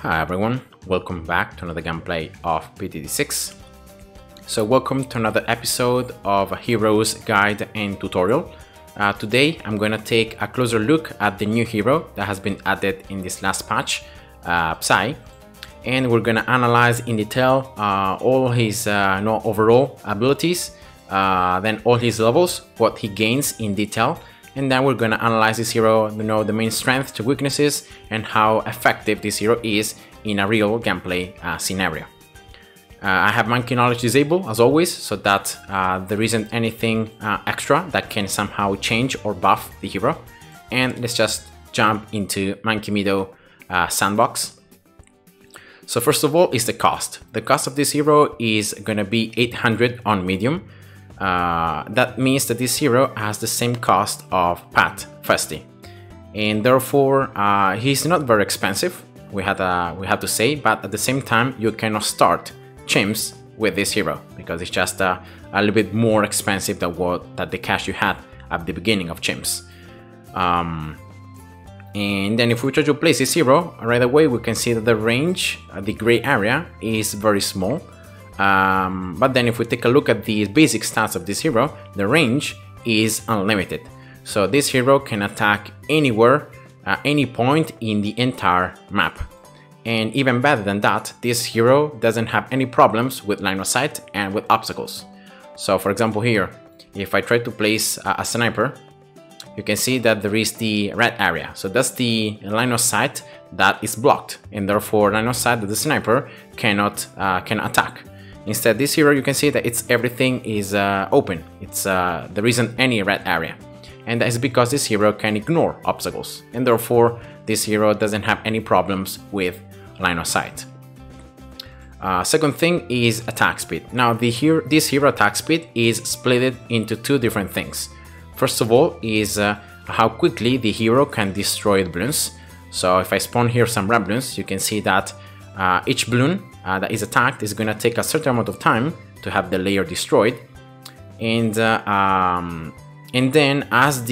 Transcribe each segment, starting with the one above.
Hi everyone, welcome back to another gameplay of PTD6. So welcome to another episode of Hero's Guide and Tutorial. Today I'm going to take a closer look at the new hero that has been added in this last patch, Psy. And we're going to analyze in detail all his overall abilities, then all his levels, what he gains in detail. And then we're going to analyze this hero, the main strengths to weaknesses and how effective this hero is in a real gameplay scenario. I have monkey knowledge disabled as always, so that there isn't anything extra that can somehow change or buff the hero. And let's just jump into Monkey Meadow sandbox. So first of all is the cost. The cost of this hero is going to be 800 on medium. That means that this hero has the same cost of Pat Festy, and therefore he's not very expensive. We had to say, but at the same time you cannot start chimps with this hero because it's just a little bit more expensive than the cash you had at the beginning of chimps. And then if we try to place this hero right away, we can see that the range, the gray area, is very small. But then if we take a look at the basic stats of this hero, the range is unlimited. So this hero can attack anywhere, at any point in the entire map. And even better than that, this hero doesn't have any problems with line of sight and with obstacles. So for example here, if I try to place a sniper, you can see that there is the red area. So that's the line of sight that is blocked, and therefore line of sight that the sniper cannot attack. Instead, this hero, you can see that everything is open. There isn't any red area, and that is because this hero can ignore obstacles, and therefore this hero doesn't have any problems with line of sight. Second thing is attack speed. Now this hero attack speed is split into two different things. First of all is how quickly the hero can destroy the balloons. So if I spawn here some red balloons, you can see that each balloon that is attacked is going to take a certain amount of time to have the layer destroyed, and then as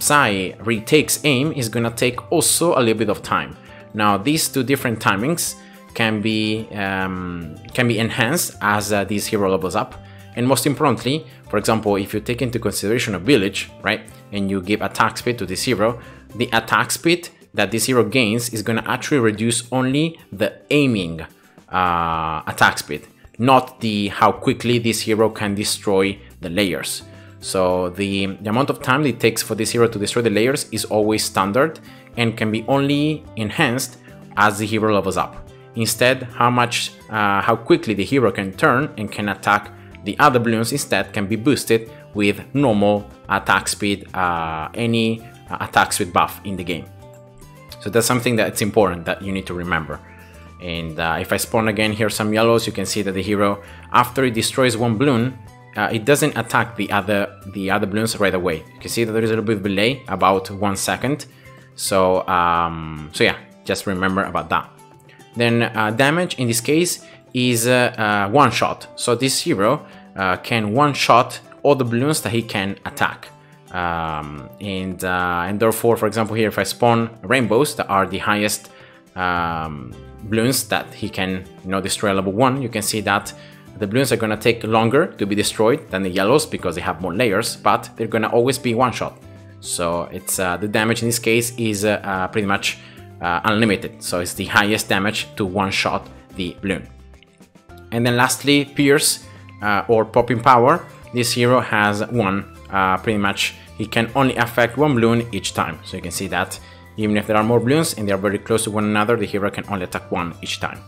Psy retakes aim, is going to take also a little bit of time. Now these two different timings can be enhanced as this hero levels up, and most importantly, for example, if you take into consideration a village, right, and you give attack speed to this hero, the attack speed that this hero gains is going to actually reduce only the aiming attack speed, not how quickly this hero can destroy the layers. So the amount of time it takes for this hero to destroy the layers is always standard and can be only enhanced as the hero levels up. Instead, how quickly the hero can turn and can attack the other balloons instead can be boosted with normal attack speed, any attack speed buff in the game. So that's something that's important that you need to remember. And if I spawn again here some yellows, you can see that the hero, after it destroys one balloon, it doesn't attack the other balloons right away. You can see that there is a little bit of delay, about 1 second. So yeah, just remember about that. Then damage in this case is one shot. So this hero can one shot all the balloons that he can attack. And therefore, for example, here if I spawn rainbows that are the highest balloons that he can destroy level 1, you can see that the balloons are going to take longer to be destroyed than the yellows because they have more layers, but they're going to always be one shot. So it's the damage in this case is pretty much unlimited. So it's the highest damage to one shot the balloon. And then lastly, Pierce or Popping Power. This hero has one, pretty much he can only affect one balloon each time. So you can see that even if there are more balloons and they are very close to one another, the hero can only attack one each time.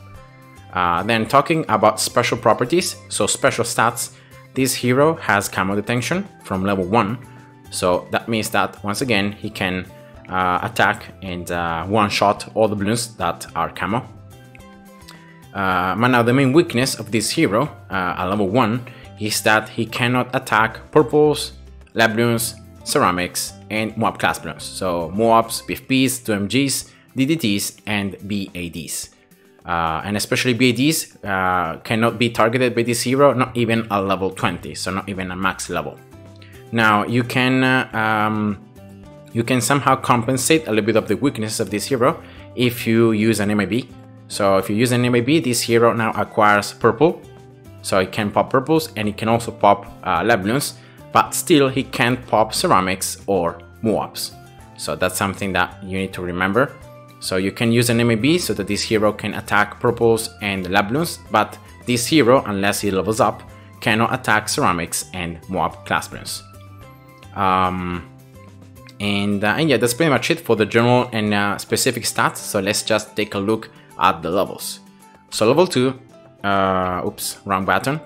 Then talking about special properties, so special stats, this hero has camo detection from level 1. So that means that once again he can attack and one shot all the balloons that are camo. But now the main weakness of this hero at level 1 is that he cannot attack purples, lab balloons, ceramics, and Moab class balloons. So Moabs, BFPs, 2MGs, DDTs, and BADs. And especially BADs cannot be targeted by this hero, not even at level 20, so not even a max level. Now you can somehow compensate a little bit of the weakness of this hero if you use an MIB. So if you use an MIB, this hero now acquires purple, so it can pop purples and it can also pop lab balloons, but still he can't pop ceramics or MOABs. So that's something that you need to remember. So you can use an MIB so that this hero can attack purples and lab balloons, but this hero, unless he levels up, cannot attack ceramics and MOAB class balloons. And yeah, that's pretty much it for the general and specific stats. So let's just take a look at the levels. So level 2, oops, wrong button.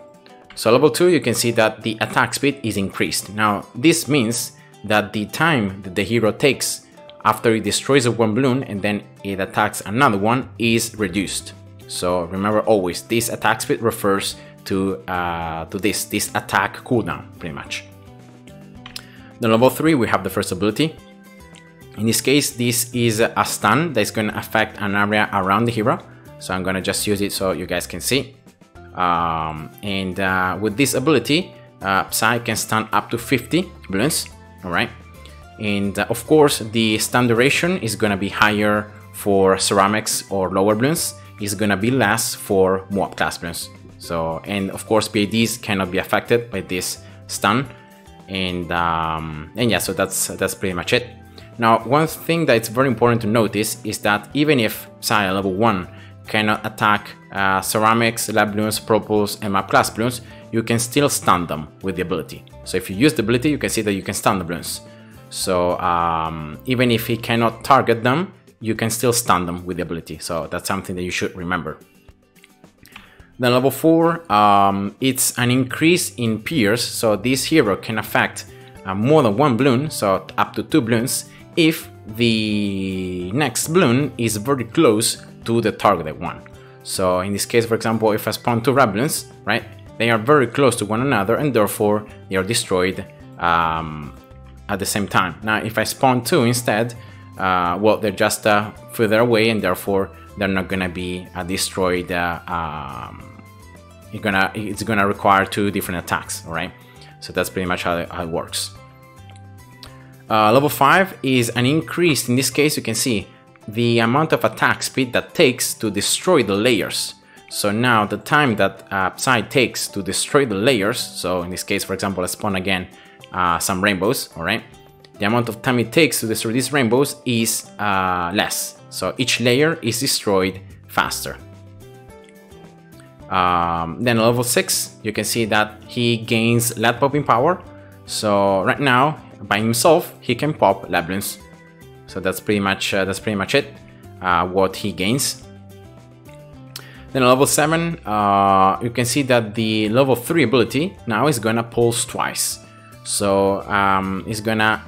So level 2, you can see that the attack speed is increased. Now this means that the time that the hero takes after it destroys a one balloon and then it attacks another one is reduced. So remember always, this attack speed refers to this attack cooldown, pretty much. Then level 3, we have the first ability. In this case, this is a stun that is going to affect an area around the hero. So I'm going to just use it so you guys can see. With this ability, Psy can stun up to 50 balloons. Alright. And of course, the stun duration is going to be higher for ceramics or lower balloons. It's going to be less for MOAB class balloons. So, and of course, PADs cannot be affected by this stun. And yeah, so that's pretty much it. Now, one thing that it's very important to notice is that even if Psy level 1 cannot attack ceramics, lab balloons, purples, and MOAB class balloons, you can still stun them with the ability. So if you use the ability, you can see that you can stun the balloons. So even if he cannot target them, you can still stun them with the ability. So that's something that you should remember. Then level 4, it's an increase in peers. So this hero can affect more than one balloon, so up to 2 balloons, if the next balloon is very close to the targeted one. So in this case, for example, if I spawn 2 red balloons, right, they are very close to one another and therefore they are destroyed at the same time. Now, if I spawn 2 instead, well, they're just further away and therefore they're not gonna be destroyed. It's gonna require 2 different attacks, all right? So that's pretty much how it works. Level 5 is an increase. In this case, you can see the amount of attack speed that takes to destroy the layers. So now the time that Psy takes to destroy the layers, so in this case, for example, let's spawn again some rainbows, all right? The amount of time it takes to destroy these rainbows is less. So each layer is destroyed faster. Then level 6, you can see that he gains lead popping power. So right now, by himself, he can pop lab balloons. So that's pretty much it. What he gains. Then level 7, you can see that the level 3 ability now is gonna pulse twice. So it's gonna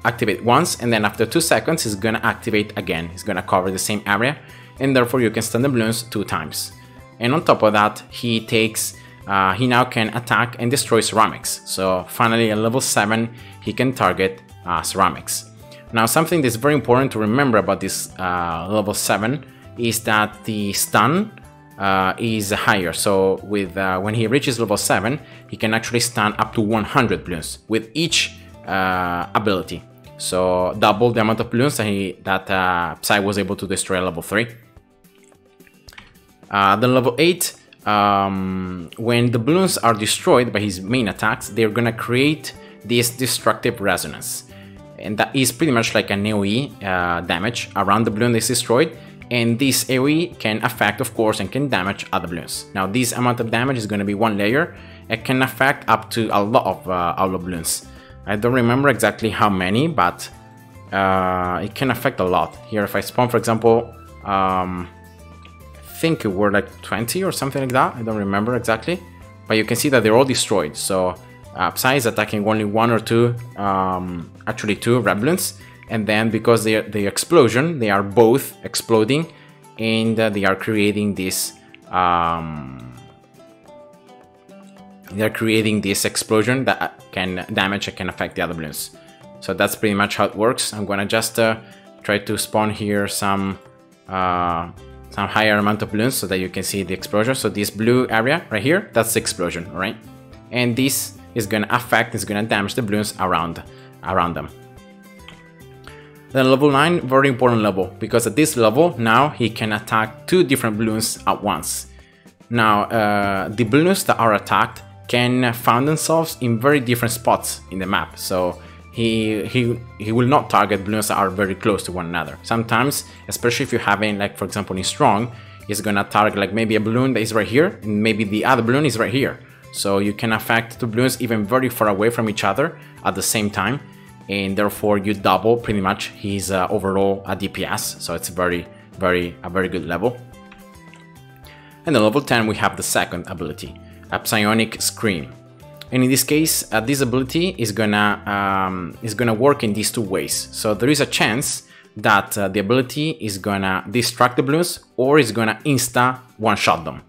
activate once, and then after 2 seconds, it's gonna activate again. It's gonna cover the same area, and therefore you can stun the balloons 2 times. And on top of that, he now can attack and destroy ceramics. So finally at level 7, he can target ceramics. Now, something that's very important to remember about this level 7 is that the stun is higher. So with when he reaches level 7, he can actually stun up to 100 balloons with each ability. So double the amount of balloons that Psy was able to destroy at level 3. Then level 8, when the balloons are destroyed by his main attacks, they're gonna create this destructive resonance. And that is pretty much like an AoE damage around the balloon that's destroyed. And this AoE can affect, of course, and can damage other balloons. Now, this amount of damage is going to be 1 layer. It can affect up to a lot of outlaw balloons. I don't remember exactly how many, but it can affect a lot. Here, if I spawn, for example, I think it were like 20 or something like that. I don't remember exactly. But you can see that they're all destroyed. So Psy is attacking only 1 or 2, actually 2 red balloons. And then because the explosion, they are both exploding, and they are creating this explosion that can damage and can affect the other balloons. So that's pretty much how it works. I'm gonna just try to spawn here some higher amount of balloons so that you can see the explosion. So this blue area right here, that's the explosion, all right? And this is gonna damage the balloons around them. Then level 9, very important level, because at this level now he can attack 2 different balloons at once. Now the balloons that are attacked can find themselves in very different spots in the map, so he will not target balloons that are very close to one another. Sometimes, especially if you're having, like for example in strong, he's gonna target like maybe a balloon that is right here, and maybe the other balloon is right here. So you can affect 2 balloons even very far away from each other at the same time, and therefore you double pretty much his overall DPS. So it's a very good level. And then level 10 we have the second ability, a Psionic Scream. And in this case, this ability is gonna work in these 2 ways. So there is a chance that the ability is gonna distract the balloons, or is gonna insta one-shot them.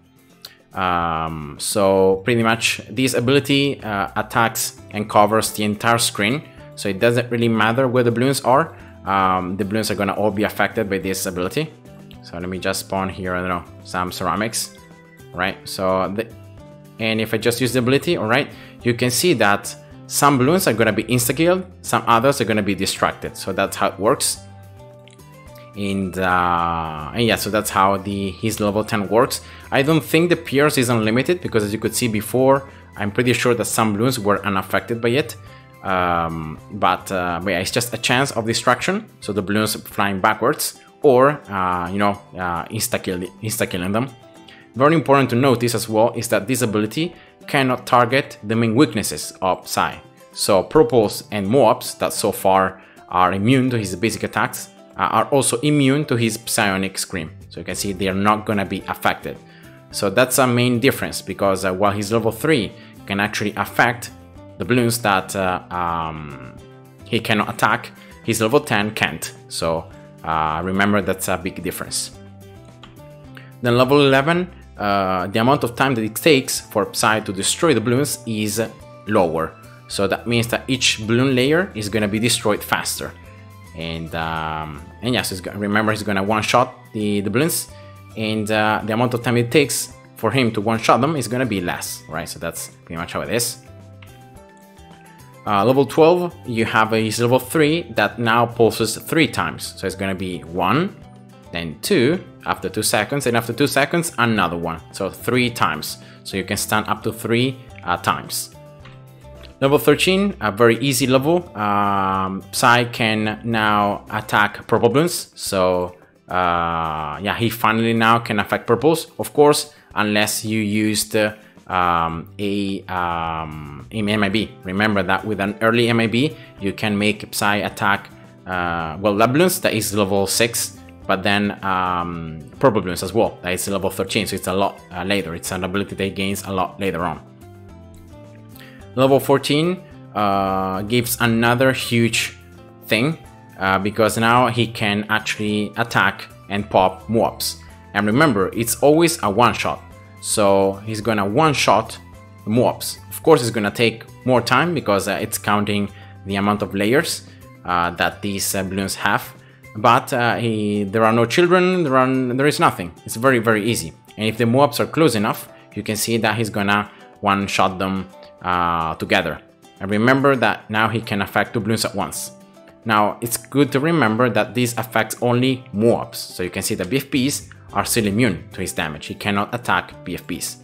So pretty much this ability attacks and covers the entire screen, so it doesn't really matter where the balloons are. The balloons are gonna all be affected by this ability. So let me just spawn here, I don't know, some ceramics, right? So and if I just use the ability, all right, you can see that some balloons are gonna be insta-killed, some others are gonna be distracted. So that's how it works. And yeah, so that's how his level 10 works. I don't think the pierce is unlimited, because as you could see before, I'm pretty sure that some balloons were unaffected by it. But yeah, it's just a chance of distraction, so the balloons flying backwards, or insta-killing them. Very important to notice as well is that this ability cannot target the main weaknesses of Psy. So Purples and Moabs, that so far are immune to his basic attacks, are also immune to his Psionic Scream. So you can see they are not gonna be affected. So that's a main difference, because while his level 3 can actually affect the balloons that he cannot attack, his level 10 can't. So remember, that's a big difference. Then level 11, the amount of time that it takes for Psy to destroy the balloons is lower. So that means that each balloon layer is gonna be destroyed faster. And yes, remember, he's gonna one-shot the balloons, and the amount of time it takes for him to one-shot them is gonna be less, right? So that's pretty much how it is. Level 12, you have his level 3 that now pulses 3 times. So it's gonna be 1, then 2, after 2 seconds, and after 2 seconds, another one. So 3 times. So you can stun up to 3 times. Level 13, a very easy level. Psy can now attack purple balloons. So yeah, he finally now can affect purples, of course, unless you used a MIB. Remember that with an early MIB, you can make Psy attack well, balloons, that is level 6, but then purple balloons as well, that is level 13, so it's a lot later. It's an ability that he gains a lot later on. Level 14 gives another huge thing, because now he can actually attack and pop Moabs. And remember, it's always a one-shot. So he's gonna one-shot Moabs. Of course, it's gonna take more time, because it's counting the amount of layers that these balloons have. But there are no children, there is nothing. It's very easy. And if the Moabs are close enough, you can see that he's gonna one-shot them together. And remember that now he can affect 2 balloons at once. Now it's good to remember that this affects only Moabs, so you can see the BFPs are still immune to his damage. He cannot attack BFPs.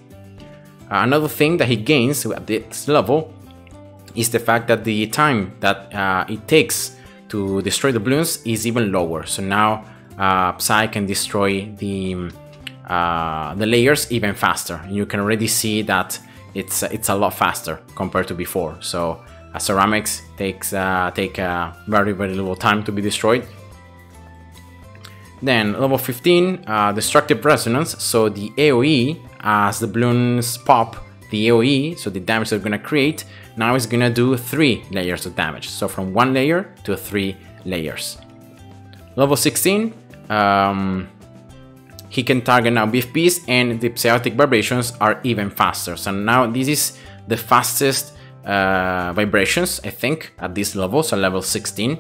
Another thing that he gains at this level is the fact that the time that it takes to destroy the balloons is even lower. So now Psy can destroy the layers even faster. You can already see that it's a lot faster compared to before. So ceramics take very little time to be destroyed. Then level 15, destructive resonance. So the AoE, as the balloons pop, the AoE, so the damage they're gonna create, now is gonna do 3 layers of damage. So from 1 layer to 3 layers. Level 16, he can target now BFPs, and the psionic vibrations are even faster. So now this is the fastest vibrations, I think, at this level, so level 16.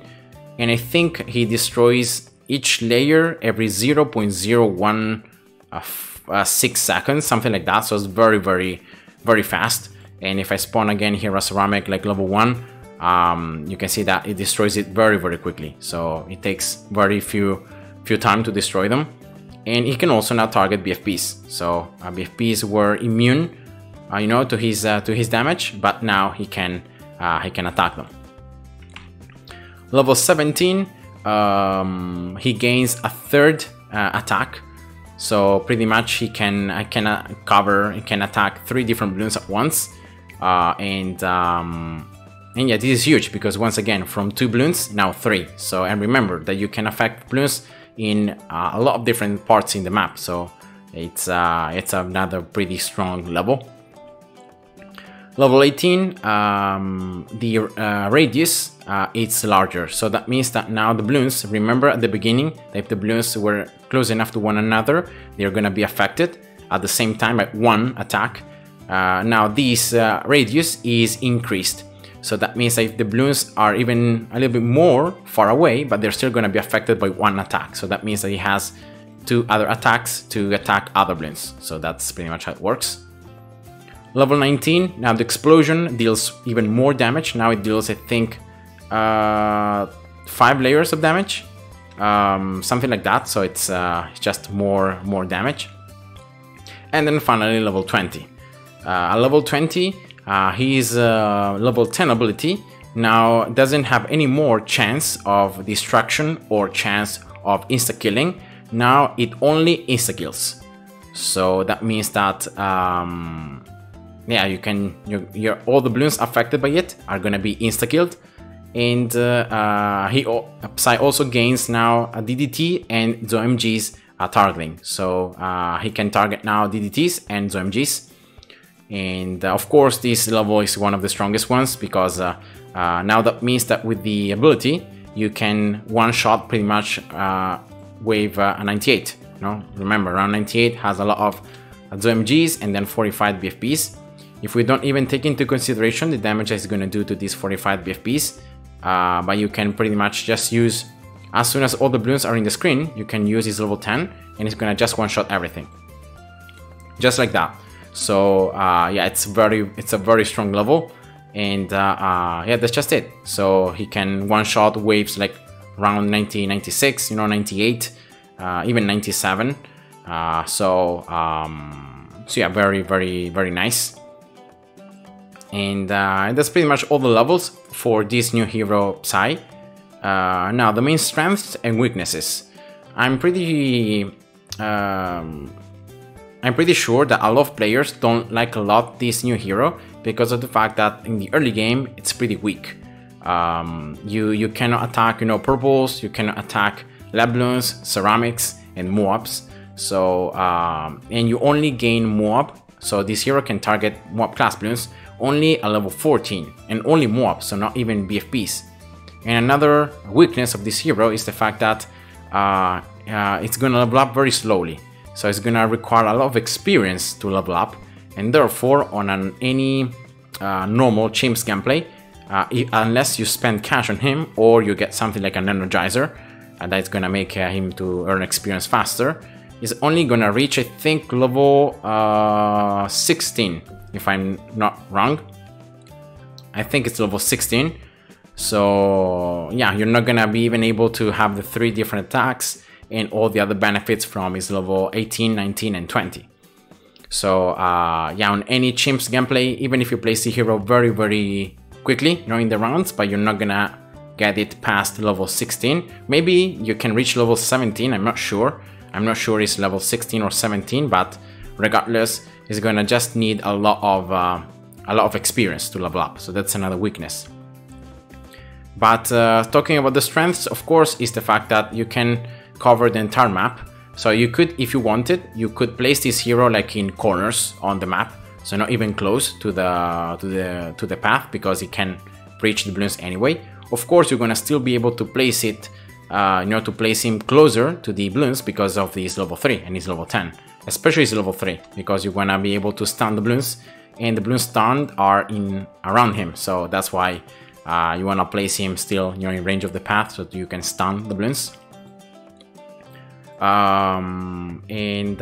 And I think he destroys each layer every 0.01 seconds, something like that. So it's very fast. And if I spawn again here a ceramic like level 1, you can see that it destroys it very, very quickly. So it takes very few time to destroy them. And he can also now target BFBs. So BFBs were immune, you know, to his damage, but now he can attack them. Level 17, he gains a third attack. So pretty much he can attack 3 different Bloons at once. And yeah, this is huge because once again, from 2 Bloons, now 3. So, and remember that you can affect Bloons in a lot of different parts in the map. So it's another pretty strong level. Level 18, the radius it's larger. So that means that now the Bloons, remember at the beginning, that if the Bloons were close enough to one another, they're gonna be affected at the same time by 1 attack. Now this radius is increased. So that means that if the Bloons are even a little bit more far away, but they're still gonna be affected by 1 attack. So that means that he has 2 other attacks to attack other Bloons. So that's pretty much how it works. Level 19, now the explosion deals even more damage. Now it deals, I think, 5 layers of damage, something like that. So it's just more damage. And then finally level 20. At level 20, his level 10 ability now doesn't have any more chance of destruction or chance of insta-killing. Now it only insta-kills. So that means that yeah, you can all the Bloons affected by it are gonna be insta-killed, and Psy also gains now a DDT and ZOMGs targeting. So he can target now DDTs and ZOMGs, and of course this level is one of the strongest ones because now that means that with the ability you can one-shot pretty much wave a 98. You know, remember round 98 has a lot of ZOMGs and then 45 BFBs. If we don't even take into consideration the damage it's going to do to these 45 BFBs, but you can pretty much just use, as soon as all the Bloons are in the screen, you can use his level 10 and it's going to just one-shot everything. Just like that. So yeah, it's a very strong level, and yeah, that's just it. So he can one-shot waves like round 90, 96, you know, 98, even 97. So yeah, very nice. And that's pretty much all the levels for this new hero Psy. Now the main strengths and weaknesses. I'm pretty sure that a lot of players don't like a lot this new hero because of the fact that in the early game it's pretty weak. You cannot attack, you know, purples, you cannot attack lab Bloons, ceramics, and Moabs. So and you only gain Moab. So this hero can target Moab class Bloons only at level 14 and only Moab, so not even BFBs. And another weakness of this hero is the fact that it's gonna level up very slowly. So it's gonna require a lot of experience to level up, and therefore on any normal Chimps gameplay, unless you spend cash on him or you get something like an Energizer that's gonna make him to earn experience faster, is only gonna reach, I think, level 16, if I'm not wrong. I think it's level 16. So yeah, you're not gonna be even able to have the 3 different attacks and all the other benefits from his level 18, 19, and 20. So yeah, on any Chimps gameplay, even if you place the hero very quickly, you know, in the rounds, but you're not gonna get it past level 16. Maybe you can reach level 17, I'm not sure. I'm not sure it's level 16 or 17, but regardless, it's gonna just need a lot of experience to level up. So that's another weakness. But talking about the strengths, of course, is the fact that you can cover the entire map. So you could, if you wanted, you could place this hero like in corners on the map, so not even close to the path, because it can reach the Bloons anyway. Of course, you're gonna still be able to place it, you know, to place him closer to the Bloons because of his level 3 and his level 10, especially his level 3, because you're gonna be able to stun the Bloons, and the Bloons stunned are in around him. So that's why you wanna place him still, you know, in range of the path, so that you can stun the Bloons. And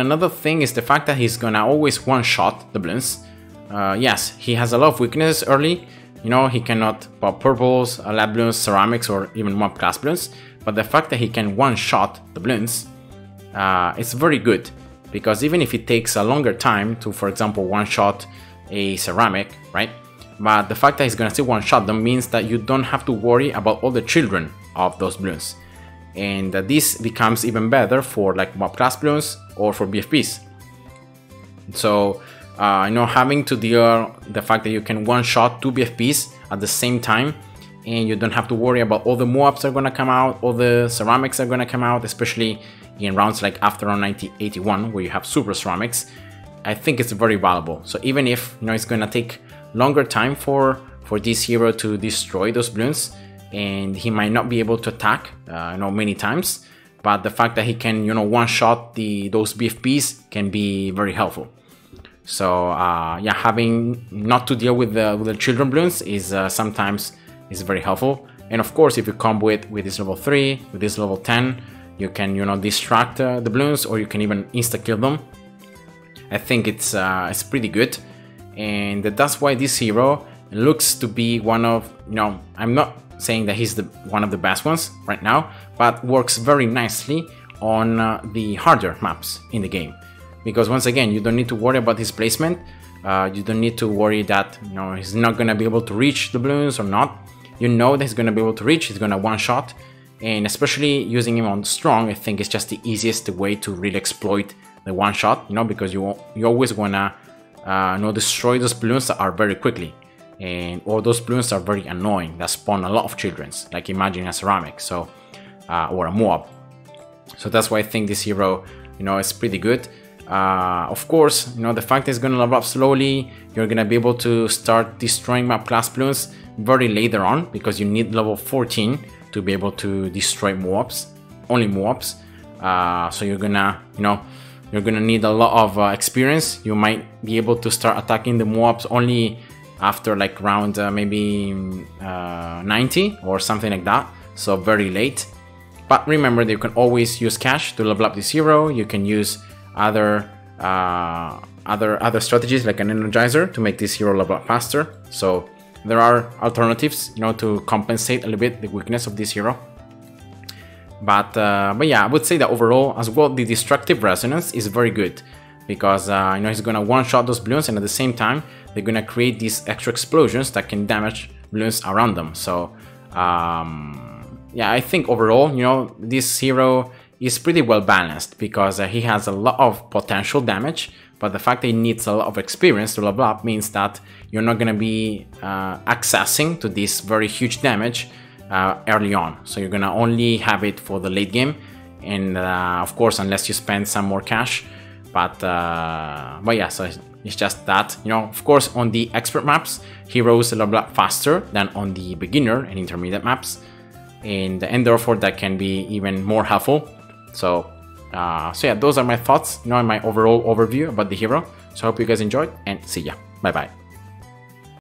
another thing is the fact that he's gonna always one-shot the Bloons. Yes, he has a lot of weaknesses early, you know, he cannot pop purples, lab balloons, ceramics, or even mob class balloons. But the fact that he can one-shot the balloons, it's very good, because even if it takes a longer time to, for example, one-shot a ceramic, right? But the fact that he's gonna still one-shot them means that you don't have to worry about all the children of those balloons. And this becomes even better for like mob class balloons or for BFBs. So, you know, having to deal the fact that you can one-shot 2 BFBs at the same time, and you don't have to worry about all the MOABs are gonna come out, all the ceramics are gonna come out, especially in rounds like after round 81 where you have super ceramics. I think it's very valuable. So even if, you know, it's gonna take longer time for this hero to destroy those balloons, and he might not be able to attack, you know, many times, but the fact that he can, you know, one-shot those BFBs can be very helpful. So yeah, having not to deal with the children balloons is sometimes is very helpful. And of course, if you combo it with this level 3, with this level 10, you can, you know, distract the balloons, or you can even insta-kill them. I think it's pretty good, and that's why this hero looks to be one of, you know, I'm not saying that he's one of the best ones right now, but works very nicely on the harder maps in the game. Because once again, you don't need to worry about his placement. You don't need to worry that, you know, he's not gonna be able to reach the balloons or not. You know that he's gonna be able to reach. He's gonna one-shot, and especially using him on strong, I think it's just the easiest way to really exploit the one-shot. You know, because you always wanna you know, destroy those balloons that are very quickly, and all those balloons are very annoying that spawn a lot of childrens. Like imagine a ceramic, so or a MOAB. So that's why I think this hero, you know, is pretty good. Of course, you know, the fact that it's gonna level up slowly, you're gonna be able to start destroying map class balloons very later on, because you need level 14 to be able to destroy MOABs, only MOABs. So you're gonna, you know, you're gonna need a lot of experience. You might be able to start attacking the MOABs only after like round maybe 90 or something like that, so very late. But remember that you can always use cash to level up this hero. You can use other strategies like an energizer to make this hero level up faster. So there are alternatives, you know, to compensate a little bit the weakness of this hero. But yeah, I would say that overall as well, the destructive resonance is very good, because you know, he's gonna one-shot those balloons, and at the same time they're gonna create these extra explosions that can damage balloons around them. So yeah, I think overall, you know, this hero is pretty well balanced, because he has a lot of potential damage, but the fact that he needs a lot of experience to level up means that you're not gonna be accessing to this very huge damage early on. So you're gonna only have it for the late game, and of course, unless you spend some more cash. But yeah, so it's just that, you know, of course, on the expert maps, heroes level up faster than on the beginner and intermediate maps, and therefore that can be even more helpful. So yeah, those are my thoughts, you know, in my overall overview about the hero. So I hope you guys enjoyed, and see ya. Bye bye.